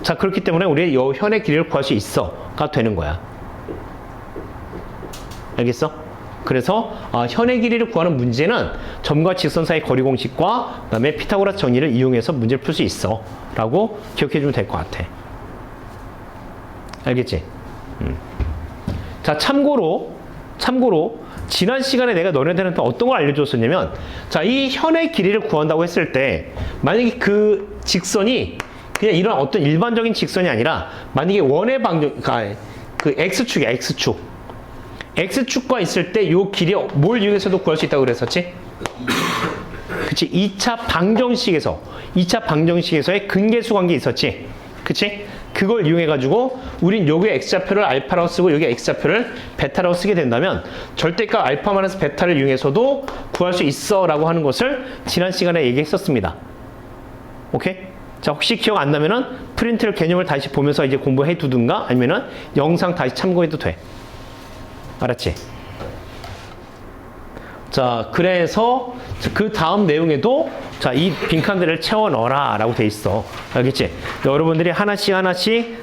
자, 그렇기 때문에 우리 요 현의 길이를 구할 수 있어가 되는 거야. 알겠어? 그래서 현의 길이를 구하는 문제는 점과 직선 사이 거리 공식과 그다음에 피타고라스 정리를 이용해서 문제를 풀 수 있어 라고 기억해 주면 될 것 같아. 알겠지? 자, 참고로 지난 시간에 내가 너네들한테 어떤 걸 알려줬었냐면 자, 이 현의 길이를 구한다고 했을 때 만약에 그 직선이 그냥 이런 어떤 일반적인 직선이 아니라 만약에 원의 방정 그 X축이야. X축과 있을 때 요 길이 뭘 이용해서도 구할 수 있다고 그랬었지? 그치? 2차 방정식에서의 근계수 관계 있었지? 그치? 그걸 이용해가지고 우린 여기 X좌표를 알파라고 쓰고 여기 X좌표를 베타라고 쓰게 된다면 절대값 알파 마이너스 베타를 이용해서도 구할 수 있어 라고 하는 것을 지난 시간에 얘기했었습니다. 오케이? 자, 혹시 기억 안 나면은 프린트를 개념을 다시 보면서 이제 공부해 두든가 아니면은 영상 다시 참고해도 돼. 알았지? 자, 그래서 그 다음 내용에도 자, 이 빈칸들을 채워 넣어라 라고 돼 있어. 알겠지? 여러분들이 하나씩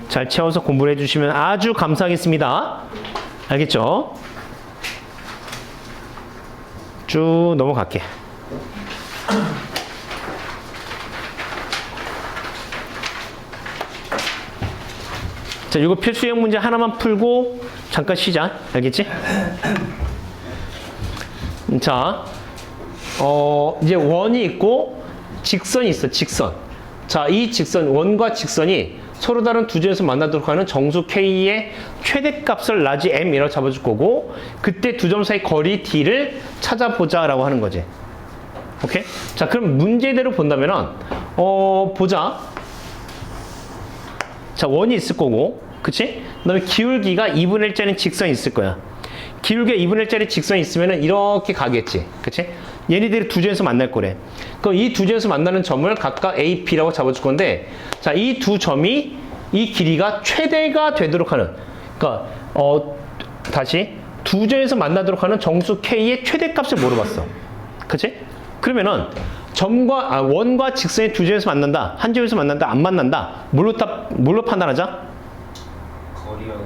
잘 채워서 공부를 해주시면 아주 감사하겠습니다. 알겠죠? 쭉 넘어갈게. 자, 이거 필수형 문제 하나만 풀고 잠깐 쉬자. 알겠지? 자, 이제 원이 있고 직선이 있어. 직선. 자, 이 직선, 원과 직선이 서로 다른 두 점에서 만나도록 하는 정수 K의 최대값을 라지 M이라고 잡아줄 거고 그때 두 점 사이 거리 D를 찾아보자 라고 하는 거지. 오케이? 자, 그럼 문제대로 본다면은 보자. 자, 원이 있을 거고 그치? 그 다음에 기울기가 2분의 1짜리 직선이 있을 거야. 기울기가 2분의 1짜리 직선이 있으면 이렇게 가겠지. 그치? 얘네들이 두 점에서 만날 거래. 그럼 이 두 점에서 만나는 점을 각각 A, B라고 잡아줄 건데, 자, 이 두 점이 이 길이가 최대가 되도록 하는, 그러니까, 다시, 두 점에서 만나도록 하는 정수 K의 최대값을 물어봤어. 그치? 그러면은, 원과 직선이 두 점에서 만난다, 한 점에서 만난다, 안 만난다, 뭘로 판단하자? 거리하고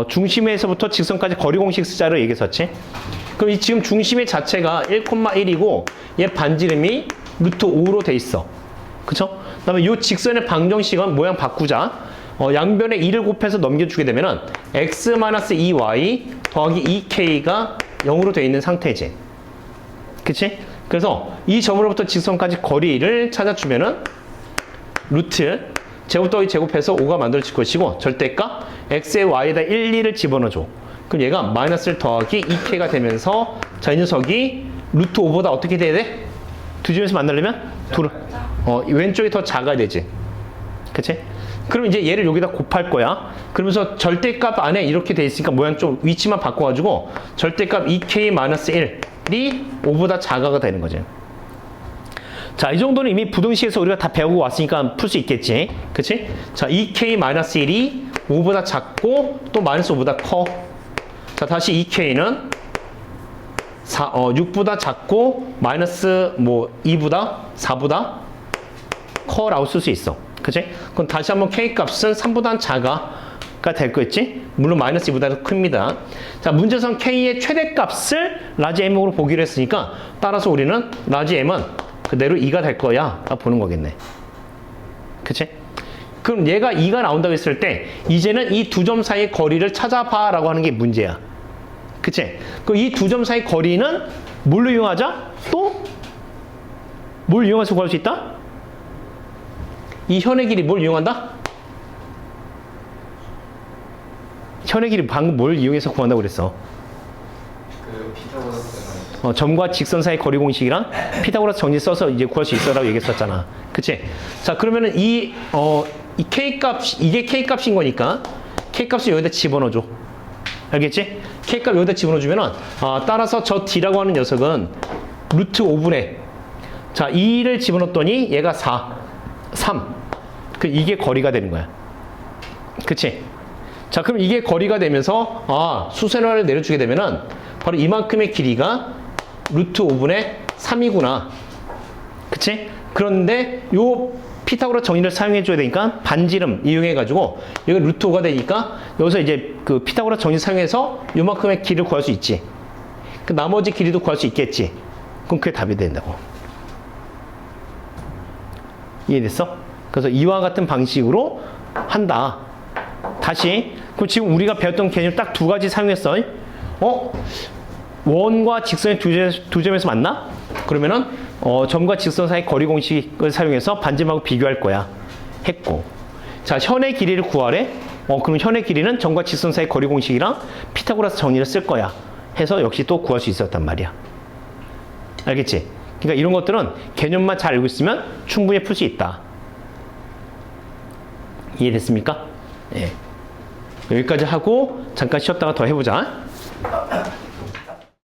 중심에서부터 직선까지 거리 공식 쓰자로 얘기했었지. 그럼 이 지금 중심의 자체가 1,1이고 얘 반지름이 루트 5로 돼 있어. 그쵸? 그 다음에 이 직선의 방정식은 모양 바꾸자. 양변에 2를 곱해서 넘겨주게 되면은 x-2y 더하기 2k가 0으로 돼 있는 상태지. 그치? 그래서 이 점으로부터 직선까지 거리를 찾아주면은 루트 제곱 더하기 제곱해서 5가 만들어질 것이고 절대값 x에 y에다 1, 2를 집어넣어줘. 그럼 얘가 마이너스 1 더하기 2k가 되면서 자, 이 녀석이 루트 5보다 어떻게 돼야 돼? 두 점에서 만나려면 왼쪽이 더 작아야 되지. 그치? 그럼 이제 얘를 여기다 곱할 거야. 그러면서 절대값 안에 이렇게 돼 있으니까 모양 좀 위치만 바꿔가지고 절대값 2k 마이너스 1이 5보다 작아가 되는 거지. 자, 이 정도는 이미 부등식에서 우리가 다 배우고 왔으니까 풀 수 있겠지. 그치? 자, 2k-1이 5보다 작고 또 마이너스 5보다 커. 자, 다시 2k는 6보다 작고 마이너스 2보다 4보다 커라고 쓸 수 있어. 그치? 그럼 다시 한번 k 값은 3보다 작아가 될 거겠지? 물론 마이너스 2보다 더 큽니다. 자, 문제상 k의 최대값을 라지 m으로 보기로 했으니까 따라서 우리는 라지 m은 그대로 2가 될 거야. 딱 보는 거겠네. 그치? 그럼 얘가 2가 나온다고 했을 때 이제는 이 두 점 사이의 거리를 찾아봐 라고 하는 게 문제야. 그치? 그럼 이 두 점 사이 거리는 뭘로 이용하자? 또? 뭘 이용해서 구할 수 있다? 이 현의 길이 뭘 이용한다? 현의 길이 방금 뭘 이용해서 구한다고 그랬어? 그 피타고라스 점과 직선 사이 거리 공식이랑 피타고라스 정리 써서 이제 구할 수 있어라고 얘기했었잖아. 그치? 자, 그러면은 이 K값, 이게 K값인 거니까 K값을 여기다 집어넣어줘. 알겠지? K값 여기다 집어넣어주면은, 따라서 저 D라고 하는 녀석은 루트 5분의, 자, 2를 집어넣었더니 얘가 4, 3. 이게 거리가 되는 거야. 그치? 자, 그럼 이게 거리가 되면서, 수선을 내려주게 되면은 바로 이만큼의 길이가 루트 5분의 3이구나. 그치? 그런데 요 피타고라스 정리를 사용해 줘야 되니까 반지름 이용해 가지고 여기 루트 5가 되니까 여기서 이제 그 피타고라스 정리 사용해서 요만큼의 길이를 구할 수 있지. 그 나머지 길이도 구할 수 있겠지. 그럼 그게 답이 된다고. 이해됐어? 그래서 이와 같은 방식으로 한다. 다시 그럼 지금 우리가 배웠던 개념 딱 두 가지 사용했어. 원과 직선의 두 점에서 만나? 그러면은 점과 직선 사이 거리 공식을 사용해서 반지름하고 비교할 거야. 했고. 자, 현의 길이를 구하래. 그럼 현의 길이는 점과 직선 사이 거리 공식이랑 피타고라스 정리를 쓸 거야. 해서 역시 또 구할 수 있었단 말이야. 알겠지? 그러니까 이런 것들은 개념만 잘 알고 있으면 충분히 풀 수 있다. 이해됐습니까? 예. 여기까지 하고 잠깐 쉬었다가 더 해보자.